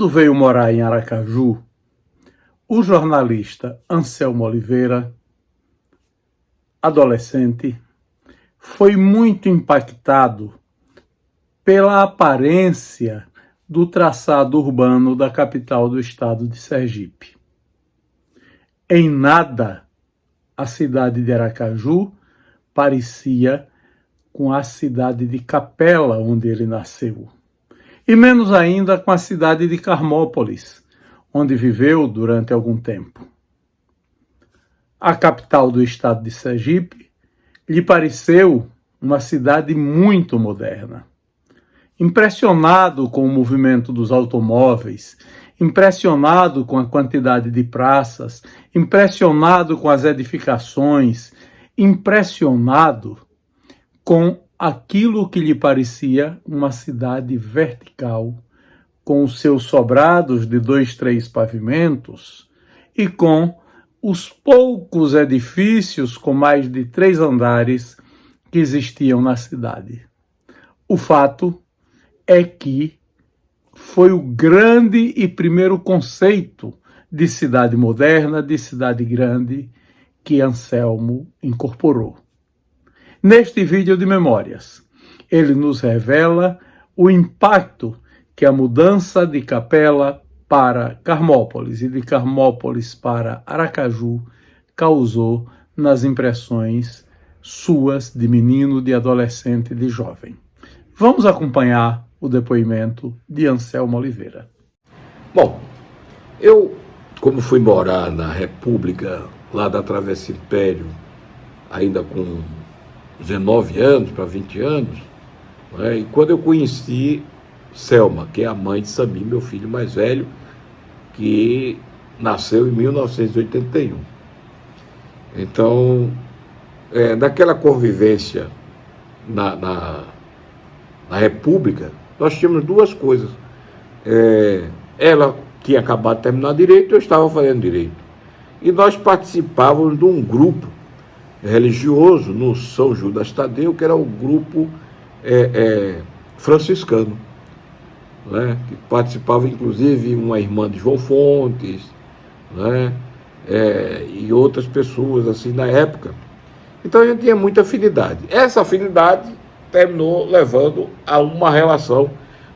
Quando veio morar em Aracaju, o jornalista Anselmo Oliveira, adolescente, foi muito impactado pela aparência do traçado urbano da capital do estado de Sergipe. Em nada, a cidade de Aracaju parecia com a cidade de Capela, onde ele nasceu, e menos ainda com a cidade de Carmópolis, onde viveu durante algum tempo. A capital do estado de Sergipe lhe pareceu uma cidade muito moderna. Impressionado com o movimento dos automóveis, impressionado com a quantidade de praças, impressionado com as edificações, impressionado com aquilo que lhe parecia uma cidade vertical, com os seus sobrados de 2, 3 pavimentos e com os poucos edifícios com mais de 3 andares que existiam na cidade. O fato é que foi o grande e primeiro conceito de cidade moderna, de cidade grande, que Anselmo incorporou. Neste vídeo de memórias, ele nos revela o impacto que a mudança de Capela para Carmópolis e de Carmópolis para Aracaju causou nas impressões suas de menino, de adolescente, de jovem. Vamos acompanhar o depoimento de Anselmo Oliveira. Bom, eu, como fui morar na República, lá da Travessa Império, ainda com 19 anos para 20 anos, né, e quando eu conheci Selma, que é a mãe de Sami, meu filho mais velho, que nasceu em 1981. Então, naquela convivência na República, nós tínhamos duas coisas. Ela tinha acabado de terminar direito, eu estava fazendo direito. E nós participávamos de um grupo religioso no São Judas Tadeu, que era o grupo franciscano, né? Que participava inclusive uma irmã de João Fontes, né? E outras pessoas assim na época. Então a gente tinha muita afinidade. Essa afinidade terminou levando a uma relação.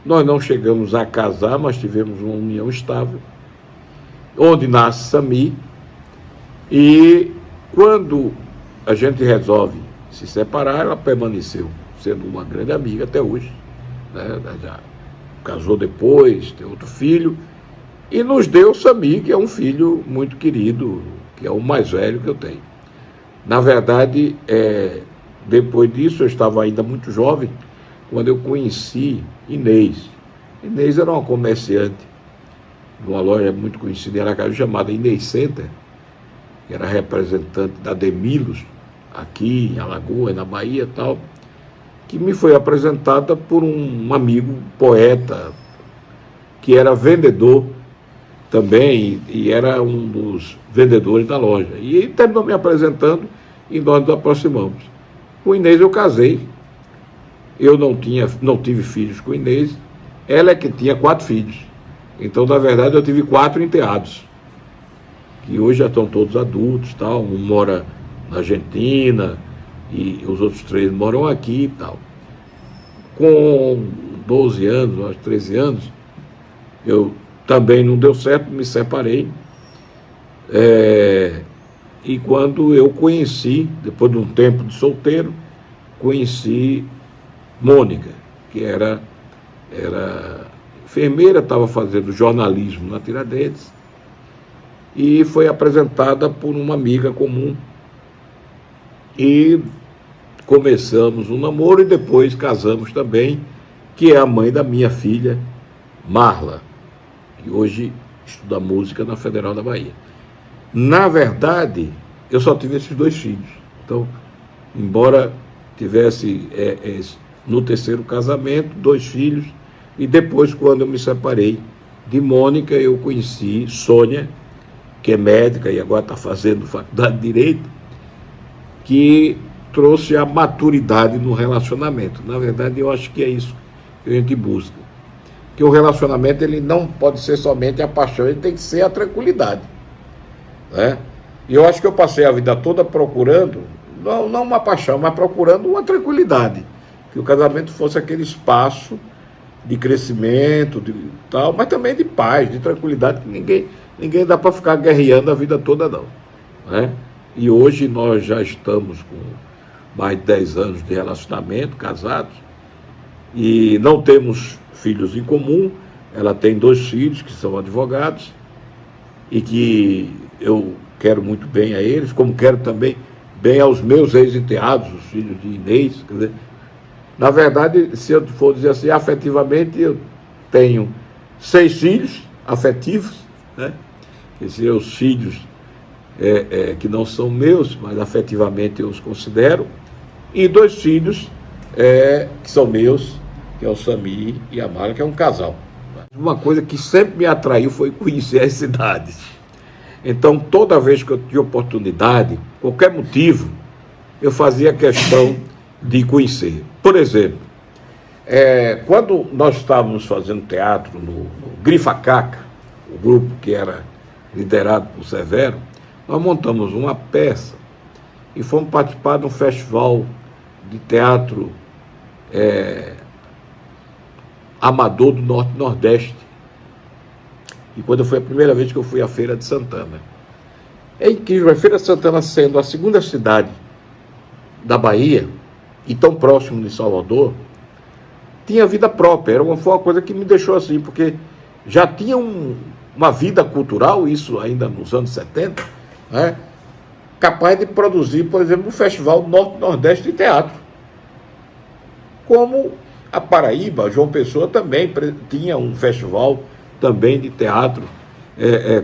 Nós não chegamos a casar, mas tivemos uma união estável, onde nasce Sami. E quando a gente resolve se separar, ela permaneceu sendo uma grande amiga até hoje, né? Já casou depois, tem outro filho, e nos deu Sami, que é um filho muito querido, que é o mais velho que eu tenho. Na verdade, depois disso, eu estava ainda muito jovem, quando eu conheci Inês. Inês era uma comerciante de uma loja muito conhecida em Aracaju, chamada Inês Center, que era representante da Demilos, aqui em Alagoas, na Bahia e tal, que me foi apresentada por um amigo poeta, que era vendedor também, e era um dos vendedores da loja. E ele terminou me apresentando e nós nos aproximamos. Com Inês eu casei, eu não tive filhos com Inês, ela é que tinha 4 filhos. Então, na verdade, eu tive 4 enteados, que hoje já estão todos adultos, tal. Um mora na Argentina e os outros 3 moram aqui e tal. Com 12 anos, 13 anos, eu também não deu certo, me separei. E quando eu conheci, depois de um tempo de solteiro, conheci Mônica, que era enfermeira, estava fazendo jornalismo na Tiradentes, e foi apresentada por uma amiga comum. E começamos um namoro e depois casamos também, que é a mãe da minha filha, Marla, que hoje estuda música na Federal da Bahia. Na verdade, eu só tive esses 2 filhos. Então, embora tivesse no terceiro casamento 2 filhos, e depois, quando eu me separei de Mônica, eu conheci Sônia, que é médica e agora está fazendo faculdade de Direito, que trouxe a maturidade no relacionamento. Na verdade, eu acho que é isso que a gente busca. que o relacionamento ele não pode ser somente a paixão, ele tem que ser a tranquilidade, né? E eu acho que eu passei a vida toda procurando, não uma paixão, mas procurando uma tranquilidade, que o casamento fosse aquele espaço de crescimento, de tal, mas também de paz, de tranquilidade, que ninguém dá para ficar guerreando a vida toda, não, né? E hoje nós já estamos com mais de 10 anos de relacionamento, casados, e não temos filhos em comum. Ela tem 2 filhos que são advogados e que eu quero muito bem a eles, como quero também bem aos meus ex-enteados, os filhos de Inês. Quer dizer, na verdade, se eu for dizer assim, afetivamente, eu tenho 6 filhos afetivos, né? Esses são os filhos que não são meus, mas afetivamente eu os considero, e 2 filhos que são meus, que é o Samir e a Mara, que é um casal. Uma coisa que sempre me atraiu foi conhecer as cidades. Então, toda vez que eu tinha oportunidade, qualquer motivo, eu fazia questão de conhecer. Por exemplo, quando nós estávamos fazendo teatro no Grifacaca, o grupo que era liderado por Severo, nós montamos uma peça e fomos participar de um festival de teatro amador do Norte e Nordeste. E quando foi a primeira vez que eu fui à Feira de Santana. É incrível, a Feira de Santana sendo a segunda cidade da Bahia e tão próximo de Salvador, tinha vida própria. Foi uma coisa que me deixou assim, porque já tinha uma vida cultural, isso ainda nos anos 70, né, capaz de produzir, por exemplo, um festival Norte e Nordeste de teatro. Como a Paraíba, João Pessoa também tinha um festival também de teatro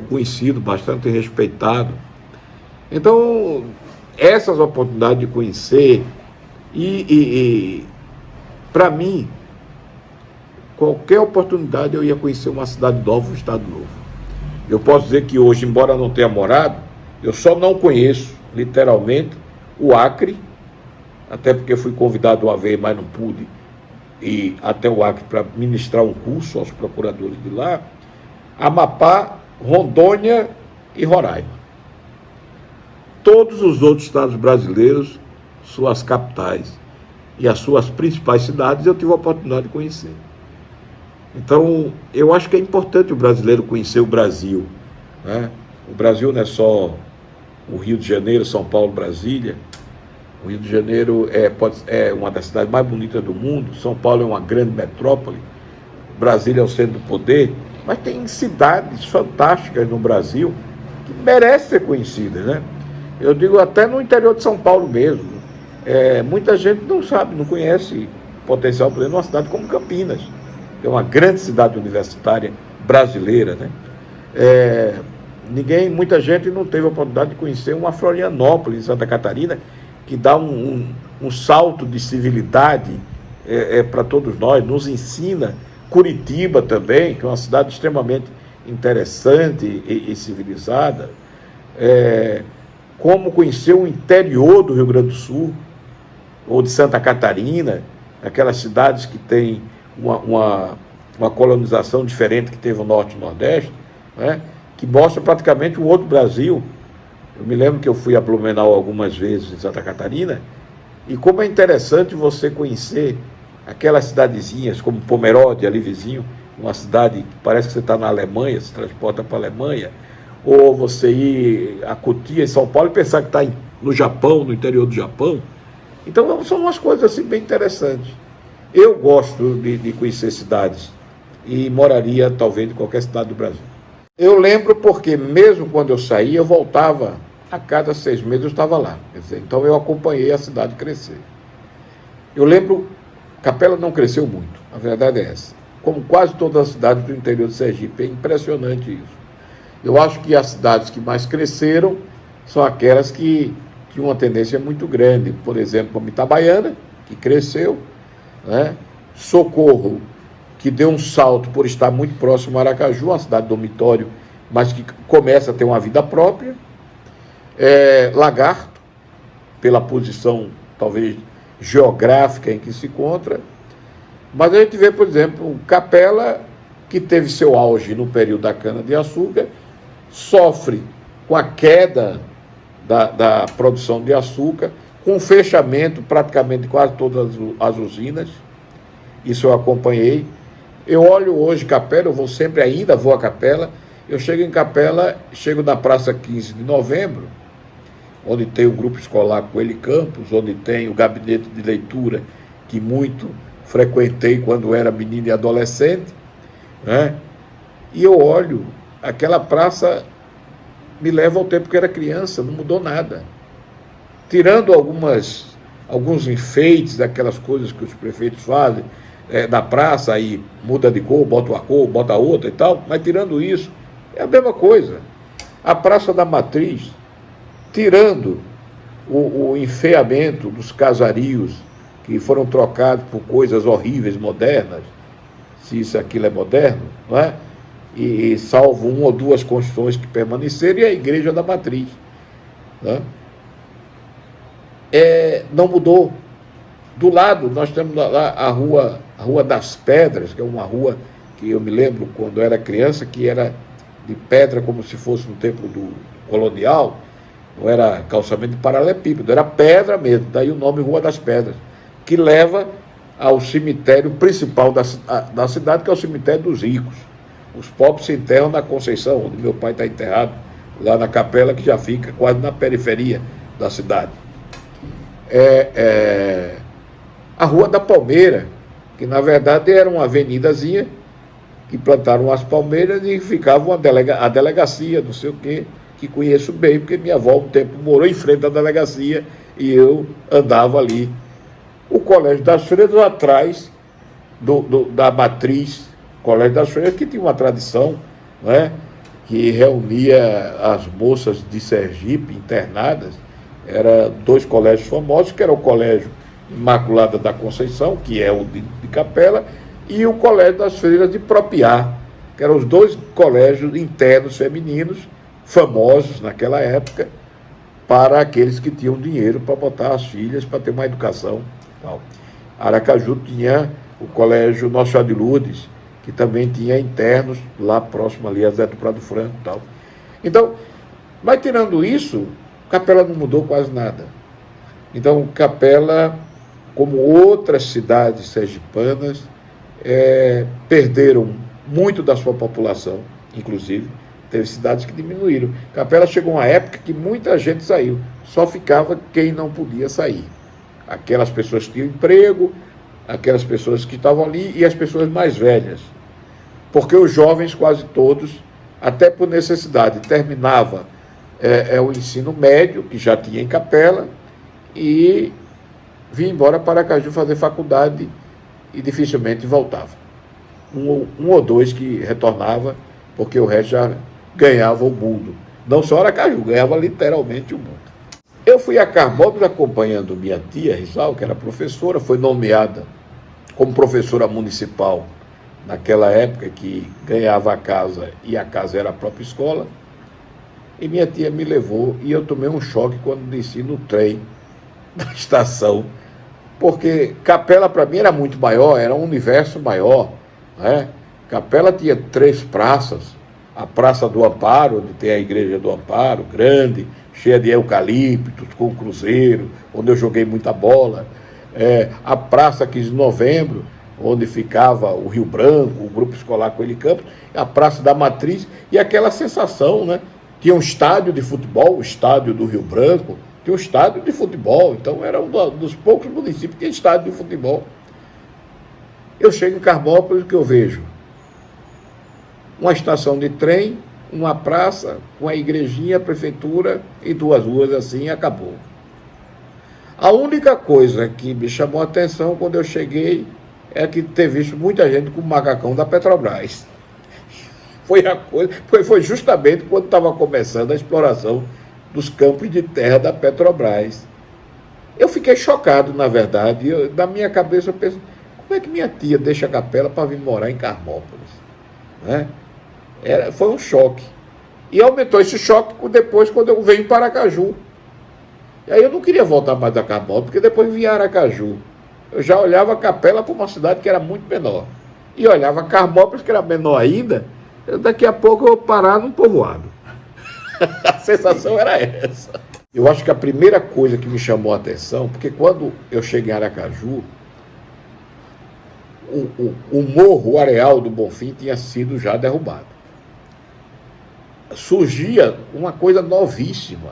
conhecido, bastante respeitado. Então, essas oportunidades de conhecer e para mim, qualquer oportunidade eu ia conhecer uma cidade nova, um estado novo. Eu posso dizer que hoje, embora não tenha morado, eu só não conheço, literalmente, o Acre, até porque fui convidado uma vez, mas não pude ir até o Acre para ministrar um curso aos procuradores de lá, Amapá, Rondônia e Roraima. Todos os outros estados brasileiros, suas capitais e as suas principais cidades, eu tive a oportunidade de conhecer. Então, eu acho que é importante o brasileiro conhecer o Brasil, né? O Brasil não é só o Rio de Janeiro, São Paulo, Brasília. O Rio de Janeiro é uma das cidades mais bonitas do mundo. São Paulo é uma grande metrópole. Brasília é o centro do poder. Mas tem cidades fantásticas no Brasil que merecem ser conhecidas, né? Eu digo até no interior de São Paulo mesmo. Muita gente não sabe, não conhece o potencial, por exemplo, uma cidade como Campinas, que é uma grande cidade universitária brasileira, né? Muita gente não teve a oportunidade de conhecer uma Florianópolis, em Santa Catarina, que dá um salto de civilidade para todos nós, nos ensina. Curitiba também, que é uma cidade extremamente interessante e civilizada. Como conhecer o interior do Rio Grande do Sul, ou de Santa Catarina, aquelas cidades que têm uma colonização diferente que teve o Norte e o Nordeste, né, que mostra praticamente um outro Brasil. Eu me lembro que eu fui a Blumenau algumas vezes em Santa Catarina, e como é interessante você conhecer aquelas cidadezinhas como Pomerode, ali vizinho, uma cidade que parece que você está na Alemanha, se transporta para a Alemanha, ou você ir a Cotia, em São Paulo, e pensar que está no Japão, no interior do Japão. Então, são umas coisas assim bem interessantes. Eu gosto de conhecer cidades e moraria, talvez, em qualquer cidade do Brasil. Eu lembro porque, mesmo quando eu saía, eu voltava a cada 6 meses, eu estava lá. Quer dizer, então, eu acompanhei a cidade crescer. Eu lembro, Capela não cresceu muito, a verdade é essa. Como quase todas as cidades do interior de Sergipe, é impressionante isso. Eu acho que as cidades que mais cresceram são aquelas que tinham uma tendência muito grande. Por exemplo, a Itabaiana, que cresceu, né? Socorro, que deu um salto por estar muito próximo a Aracaju, uma cidade dormitório, mas que começa a ter uma vida própria. Lagarto, pela posição, talvez, geográfica em que se encontra. Mas a gente vê, por exemplo, Capela que teve seu auge no período da cana-de-açúcar, sofre com a queda da produção de açúcar, com o fechamento praticamente de quase todas as usinas. Isso eu acompanhei. Eu olho hoje Capela, ainda vou a Capela. Eu chego em Capela, chego na Praça 15 de Novembro, onde tem o grupo escolar Coelho Campos, onde tem o gabinete de leitura, que muito frequentei quando era menino e adolescente, né? E eu olho, aquela praça me leva ao tempo que era criança, não mudou nada. Tirando alguns enfeites daquelas coisas que os prefeitos fazem, na praça, aí muda de cor, bota uma cor, bota outra e tal, mas tirando isso, é a mesma coisa. A Praça da Matriz, tirando o enfeiamento dos casarios, que foram trocados por coisas horríveis, modernas, se isso aquilo é moderno, não é? E salvo uma ou duas construções que permaneceram, e a Igreja da Matriz, né? Não mudou. Do lado, nós temos lá a Rua das Pedras, que é uma rua que eu me lembro quando eu era criança, que era de pedra como se fosse no tempo do colonial, não era calçamento de paralelepípedo, era pedra mesmo, daí o nome Rua das Pedras, que leva ao cemitério principal da cidade, que é o cemitério dos ricos. Os pobres se enterram na Conceição, onde meu pai está enterrado, lá na Capela, que já fica quase na periferia da cidade. A Rua da Palmeira, que na verdade era uma avenidazinha, que plantaram as palmeiras e ficava a delegacia, não sei o quê, que conheço bem, porque minha avó um tempo morou em frente à delegacia e eu andava ali. O Colégio das Freiras atrás da Matriz, Colégio das Freiras, que tinha uma tradição, né, que reunia as moças de Sergipe internadas. Era dois colégios famosos, que era o Colégio Imaculada da Conceição, que é o de Capela, e o Colégio das Freiras de Propiá, que eram os dois colégios internos femininos, famosos naquela época, para aqueles que tinham dinheiro para botar as filhas, para ter uma educação. Tal. Aracaju tinha o Colégio Nossa Senhora de Lourdes, que também tinha internos lá próximo ali a Zé do Prado Franco e tal. Então, mas tirando isso, Capela não mudou quase nada. Então, Capela, como outras cidades sergipanas, perderam muito da sua população, inclusive. Teve cidades que diminuíram. Capela chegou uma época que muita gente saiu. Só ficava quem não podia sair. Aquelas pessoas que tinham emprego, aquelas pessoas que estavam ali e as pessoas mais velhas. Porque os jovens, quase todos, até por necessidade, terminava o ensino médio, que já tinha em Capela, e vinha embora para Aracaju fazer faculdade e dificilmente voltava. Um ou dois que retornava, porque o resto já ganhava o mundo. Não só Aracaju, ganhava literalmente o mundo. Eu fui a Carmópolis acompanhando minha tia, Rizal, que era professora, foi nomeada como professora municipal naquela época, que ganhava a casa e a casa era a própria escola. E minha tia me levou e eu tomei um choque quando desci no trem da estação, porque Capela para mim era muito maior, era um universo maior, né? Capela tinha 3 praças, a Praça do Amparo, onde tem a Igreja do Amparo, grande, cheia de eucaliptos, com cruzeiro, onde eu joguei muita bola, a Praça 15 de Novembro, onde ficava o Rio Branco, o Grupo Escolar Coelho Campos, a Praça da Matriz, e aquela sensação, né? Tinha um estádio de futebol, o estádio do Rio Branco, tinha um estádio de futebol, então era um dos poucos municípios que tinha estádio de futebol. Eu chego em Carmópolis, que eu vejo uma estação de trem, uma praça, uma igrejinha, a prefeitura e 2 ruas assim, e acabou. A única coisa que me chamou a atenção quando eu cheguei é que ter visto muita gente com o macacão da Petrobras. Foi justamente quando estava começando a exploração dos campos de terra da Petrobras. Eu fiquei chocado, na verdade. Na minha cabeça eu penso, como é que minha tia deixa a Capela para vir morar em Carmópolis? Né? Foi um choque. E aumentou esse choque depois, quando eu venho para Aracaju. E aí eu não queria voltar mais a Carmópolis, porque depois vinha Aracaju. Eu já olhava a Capela como uma cidade que era muito menor. e olhava Carmópolis, que era menor ainda, daqui a pouco eu vou parar num povoado. A sensação era essa. Eu acho que a primeira coisa que me chamou a atenção, porque quando eu cheguei em Aracaju, o morro, o areal do Bonfim tinha sido já derrubado. Surgia uma coisa novíssima,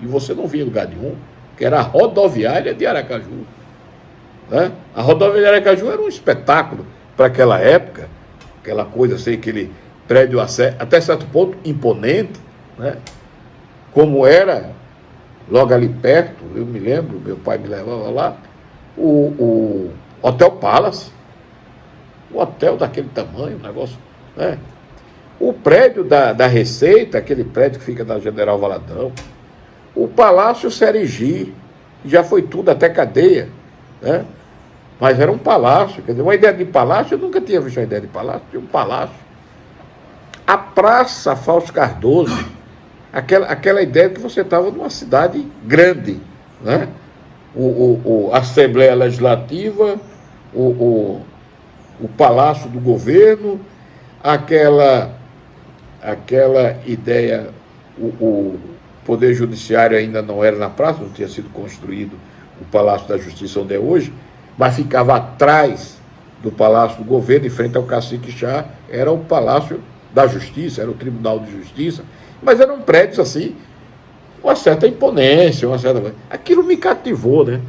e você não via em lugar nenhum, que era a rodoviária de Aracaju. Né? A rodoviária de Aracaju era um espetáculo para aquela época, aquela coisa assim, aquele prédio até certo ponto imponente, né? Como era logo ali perto, eu me lembro, meu pai me levava lá, o Hotel Palace, um hotel daquele tamanho, um negócio, né? O prédio da Receita, aquele prédio que fica na General Valadão, o Palácio Serigi, já foi tudo, até cadeia, né? Mas era um palácio, quer dizer, uma ideia de palácio, eu nunca tinha visto uma ideia de palácio, tinha um palácio. A Praça Fausto Cardoso, aquela ideia de que você estava numa cidade grande, né? A Assembleia Legislativa, o Palácio do Governo, aquela ideia, o Poder Judiciário ainda não era na praça, não tinha sido construído o Palácio da Justiça onde é hoje, mas ficava atrás do Palácio do Governo, em frente ao Cacique Chá, era o Palácio da Justiça, era o Tribunal de Justiça, mas eram prédios assim, uma certa imponência, aquilo me cativou, né?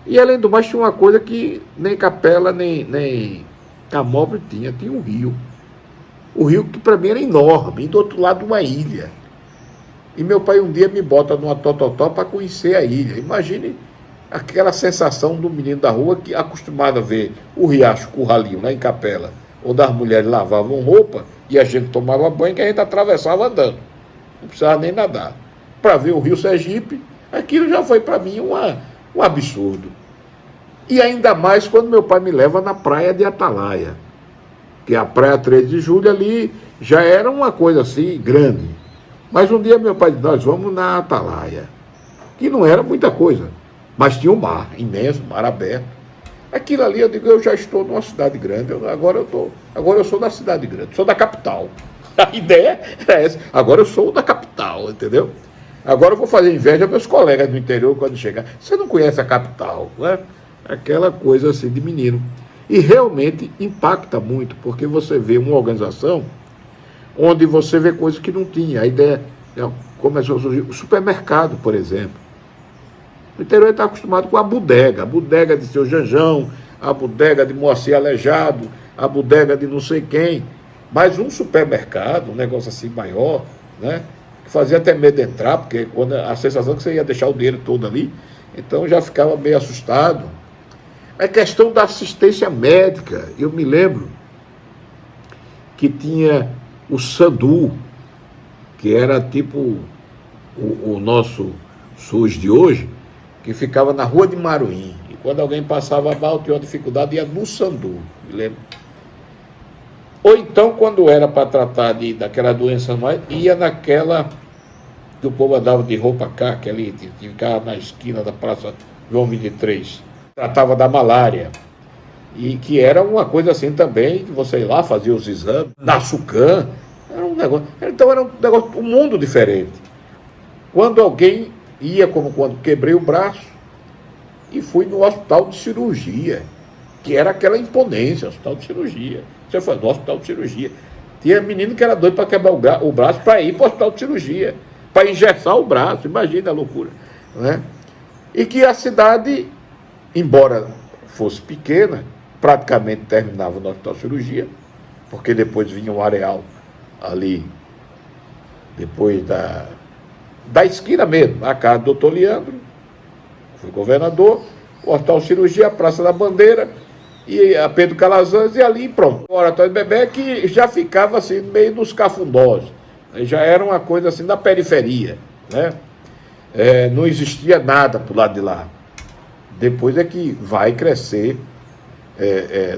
E além do mais tinha uma coisa que nem Capela, nem Camópolis tinha um rio. O rio que para mim era enorme, e do outro lado uma ilha. E meu pai um dia me bota numa tototó para conhecer a ilha. Imagine aquela sensação do menino da rua que acostumado a ver o Riacho Curralinho lá em Capela, onde as mulheres lavavam roupa e a gente tomava banho, que a gente atravessava andando. Não precisava nem nadar. Para ver o Rio Sergipe, aquilo já foi para mim um absurdo. E ainda mais quando meu pai me leva na praia de Atalaia, que é a praia 13 de julho ali, já era uma coisa assim, grande. Mas um dia meu pai disse, nós vamos na Atalaia, que não era muita coisa, mas tinha um mar imenso, mar aberto. Aquilo ali, eu digo, eu já estou numa cidade grande, agora eu sou da cidade grande, sou da capital. A ideia é essa, agora eu sou da capital, entendeu? Agora eu vou fazer inveja aos meus colegas do interior quando chegar. Você não conhece a capital, né? Aquela coisa assim de menino. E realmente impacta muito, porque você vê uma organização onde você vê coisas que não tinha. A ideia começou a surgir o supermercado, por exemplo. O interior está acostumado com a bodega de seu Janjão, a bodega de Moacir Aleijado, a bodega de não sei quem. Mas um supermercado, um negócio assim maior, né? Que fazia até medo de entrar, porque quando a sensação que você ia deixar o dinheiro todo ali, então já ficava meio assustado. A questão da assistência médica, eu me lembro que tinha o Sandu, que era tipo o nosso SUS de hoje, que ficava na Rua de Maruim. E quando alguém passava mal, tinha uma dificuldade, ia no Sandu, me lembro. Ou então, quando era para tratar daquela doença mais, ia naquela que o povo andava de roupa cá, que ali ficava na esquina da Praça João 23. Tratava da malária. E que era uma coisa assim também, que você ia lá, fazia os exames, na Sucam, era um negócio. Então era um negócio, um mundo diferente. Quando alguém ia, como quando quebrei o braço, e fui no hospital de cirurgia, que era aquela imponência, hospital de cirurgia. Você foi no hospital de cirurgia. Tinha menino que era doido para quebrar o braço para ir para o hospital de cirurgia, para engessar o braço, imagina a loucura. Né? E que a cidade, embora fosse pequena, praticamente terminava no hospital de cirurgia, porque depois vinha um areal ali, depois da esquina mesmo, a casa do doutor Leandro, foi governador, o hospital de cirurgia, a Praça da Bandeira, e a Pedro Calazans, e ali pronto. O Oratório de Bebé que já ficava assim, meio dos cafundós, já era uma coisa assim da periferia, né? Não existia nada pro lado de lá. Depois é que vai crescer,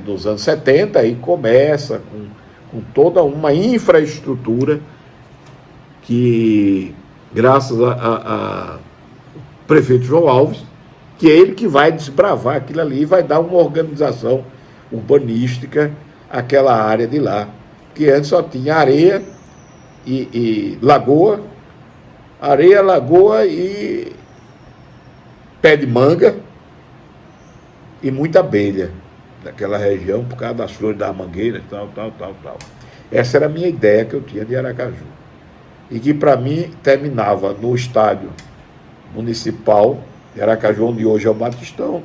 nos anos 70, aí começa com toda uma infraestrutura que, graças a prefeito João Alves, que é ele que vai desbravar aquilo ali e vai dar uma organização urbanística aquela área de lá, que antes só tinha areia e lagoa, areia, lagoa e pé de manga e muita abelha daquela região, por causa das flores das mangueiras, tal. Essa era a minha ideia que eu tinha de Aracaju. E que para mim terminava no estádio municipal de Aracaju, onde hoje é o Batistão,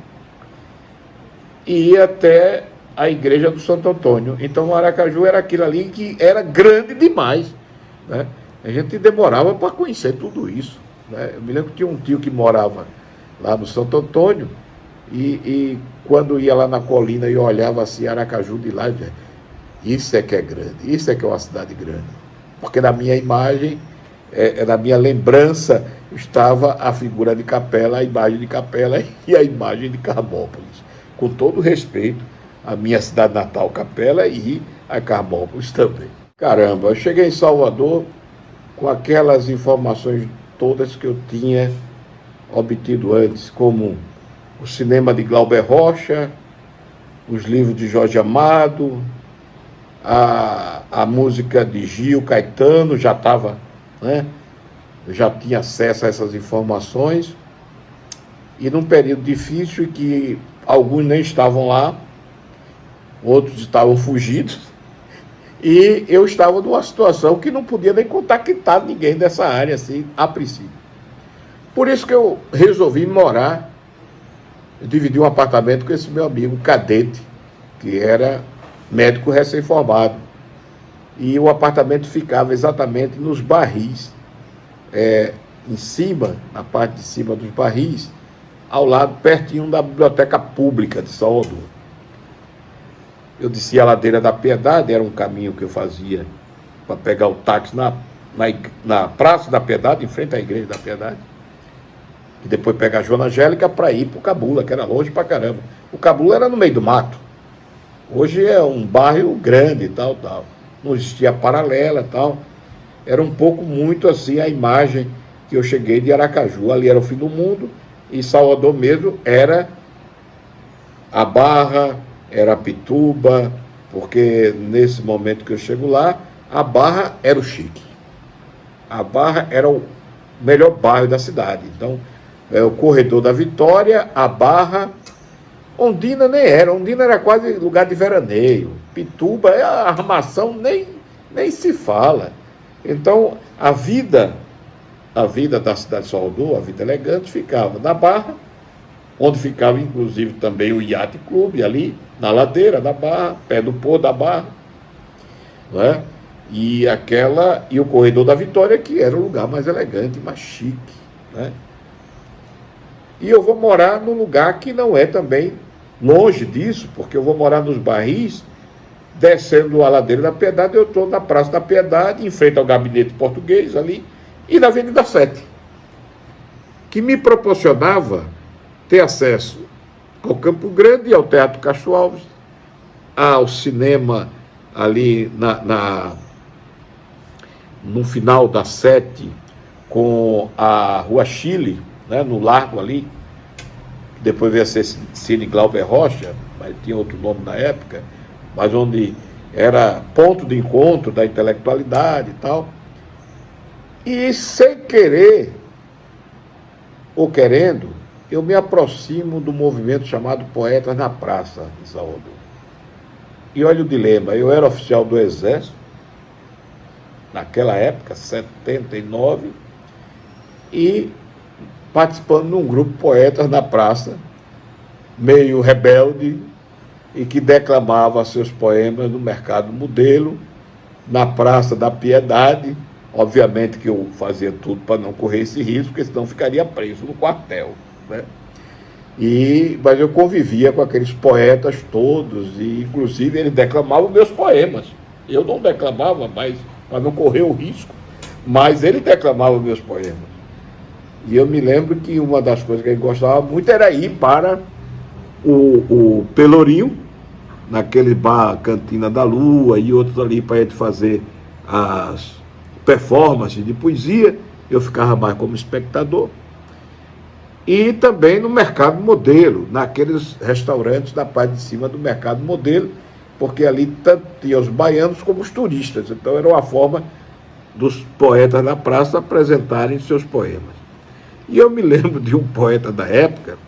e ia até a igreja do Santo Antônio. Então o Aracaju era aquilo ali que era grande demais, né? A gente demorava para conhecer tudo isso, né? Eu me lembro que tinha um tio que morava lá no Santo Antônio, e quando ia lá na colina e olhava assim Aracaju de lá, isso é que é grande, isso é que é uma cidade grande. Porque na minha imagem, na minha lembrança, estava a figura de Capela, a imagem de Capela e a imagem de Carmópolis. Com todo respeito à minha cidade natal, Capela, e a Carmópolis também. Caramba, eu cheguei em Salvador com aquelas informações todas que eu tinha obtido antes, como o cinema de Glauber Rocha, os livros de Jorge Amado, a música de Gil, Caetano, já estava, né? Eu já tinha acesso a essas informações, e num período difícil que alguns nem estavam lá, outros estavam fugidos, e eu estava numa situação que não podia nem contactar ninguém dessa área, assim, a princípio. Por isso que eu resolvi morar, eu dividi um apartamento com esse meu amigo Cadete, que era médico recém-formado, e o apartamento ficava exatamente nos barris, em cima, na parte de cima dos barris, ao lado, pertinho da Biblioteca Pública de Salvador. Eu descia a Ladeira da Piedade, era um caminho que eu fazia para pegar o táxi na Praça da Piedade, em frente à Igreja da Piedade, e depois pegar a Joana Angélica para ir para o Cabula, que era longe pra caramba. O Cabula era no meio do mato. Hoje é um bairro grande e tal. Não existia paralela e tal. Era um pouco muito assim a imagem que eu cheguei de Aracaju. Ali era o fim do mundo, e Salvador mesmo era a Barra, era a Pituba, porque nesse momento que eu chego lá, a Barra era o chique. A Barra era o melhor bairro da cidade. Então, o Corredor da Vitória, a Barra, Ondina nem era, Ondina era quase lugar de veraneio. Pituba, a armação nem se fala. Então, a vida da cidade de Salvador, a vida elegante, ficava na Barra, onde ficava inclusive também o Yacht Clube, ali na ladeira da Barra, pé do pôr da Barra, né? E o Corredor da Vitória, que era o lugar mais elegante, mais chique, né? E eu vou morar num lugar que não é também longe disso, porque eu vou morar nos barris, descendo a Ladeira da Piedade, eu estou na Praça da Piedade, em frente ao Gabinete Português ali, e na Avenida 7, que me proporcionava ter acesso ao Campo Grande, ao Teatro Castro Alves, ao cinema ali no final da 7, com a Rua Chile, né, no Largo ali, depois veio a ser Cine Glauber Rocha, mas tinha outro nome na época, mas onde era ponto de encontro da intelectualidade e tal. E sem querer ou querendo, eu me aproximo do movimento chamado Poetas na Praça de Salvador. E olha o dilema, eu era oficial do Exército, naquela época, 79, e participando de um grupo Poetas na Praça, meio rebelde, e que declamava seus poemas no Mercado Modelo, na Praça da Piedade. Obviamente que eu fazia tudo para não correr esse risco, porque senão ficaria preso no quartel, né? Mas eu convivia com aqueles poetas todos, e inclusive eles declamavam meus poemas. Eu não declamava, mas para não correr o risco, mas ele declamava meus poemas. E eu me lembro que uma das coisas que ele gostava muito era ir para o Pelourinho, naquele bar Cantina da Lua, e outros ali para ele fazer as performances de poesia. Eu ficava mais como espectador. E também no Mercado Modelo, naqueles restaurantes da parte de cima do Mercado Modelo, porque ali tanto tinha os baianos como os turistas. Então era uma forma dos poetas da praça apresentarem seus poemas. E eu me lembro de um poeta da época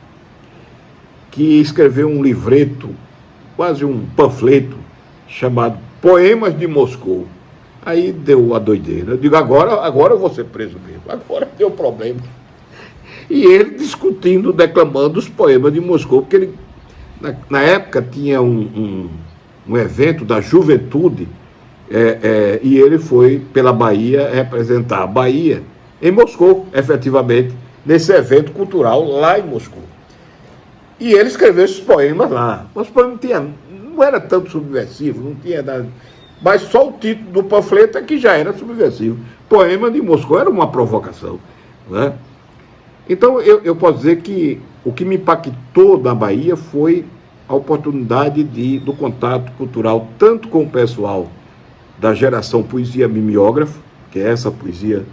que escreveu um livreto, quase um panfleto, chamado Poemas de Moscou. Aí deu a doideira. Eu digo, agora eu vou ser preso mesmo, agora deu problema. E ele discutindo, declamando os poemas de Moscou, porque ele, na época, tinha um evento da juventude, e ele foi pela Bahia representar a Bahia em Moscou, efetivamente, nesse evento cultural lá em Moscou. E ele escreveu esses poemas lá. Os poemas não era tanto subversivo, não tinha nada, mas só o título do panfleto é que já era subversivo. Poema de Moscou era uma provocação, né? Então eu posso dizer que o que me impactou na Bahia foi a oportunidade do contato cultural, tanto com o pessoal da geração poesia mimeógrafa, que é essa poesia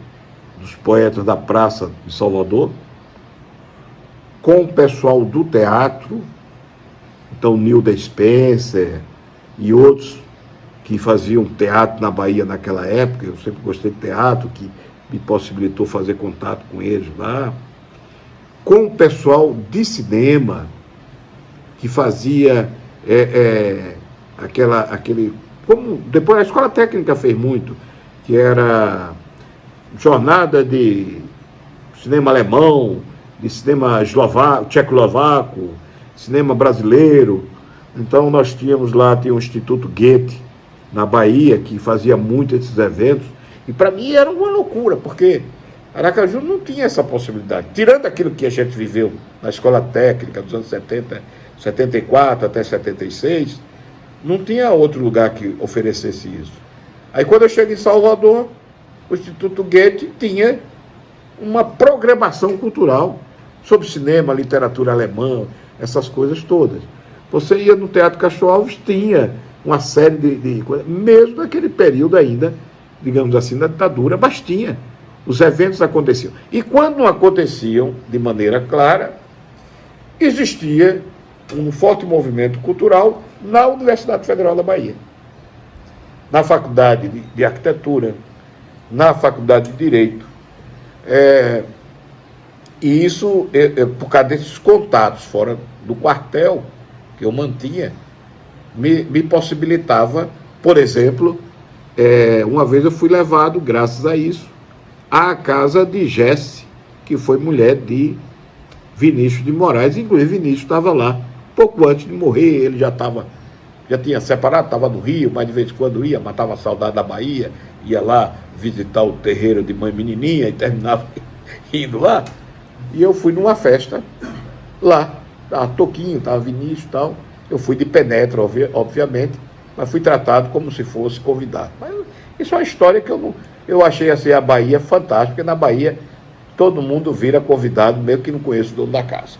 dos poetas da praça de Salvador, com o pessoal do teatro, então Nilda Spencer e outros que faziam teatro na Bahia naquela época. Eu sempre gostei de teatro, que me possibilitou fazer contato com eles lá, com o pessoal de cinema, que fazia aquele, como depois a Escola Técnica fez muito, que era jornada de cinema alemão, de cinema tchecoslovaco, cinema brasileiro. Então nós tínhamos lá, tinha o Instituto Goethe, na Bahia, que fazia muito esses eventos, e para mim era uma loucura, porque Aracaju não tinha essa possibilidade. Tirando aquilo que a gente viveu na Escola Técnica dos anos 70, 74 até 76, não tinha outro lugar que oferecesse isso. Aí quando eu cheguei em Salvador, o Instituto Goethe tinha uma programação cultural sobre cinema, literatura alemã, essas coisas todas. Você ia no Teatro Castro Alves, tinha uma série de coisas, mesmo naquele período ainda, digamos assim, da ditadura, mas tinha. Os eventos aconteciam. E quando não aconteciam de maneira clara, existia um forte movimento cultural na Universidade Federal da Bahia, na Faculdade de Arquitetura, na Faculdade de Direito. E isso, por causa desses contatos fora do quartel que eu mantinha, me possibilitava, por exemplo, uma vez eu fui levado, graças a isso, à casa de Jesse, que foi mulher de Vinícius de Moraes. Inclusive Vinícius estava lá pouco antes de morrer. Ele já tinha separado, estava no Rio, mas de vez em quando ia, matava a saudade da Bahia, ia lá visitar o terreiro de Mãe Menininha e terminava indo lá. E eu fui numa festa lá, estava Toquinho, estava Vinícius e tal. Eu fui de penetra, obviamente, mas fui tratado como se fosse convidado. Mas isso é uma história que eu achei assim, a Bahia fantástica, porque na Bahia todo mundo vira convidado, mesmo que não conheça o dono da casa.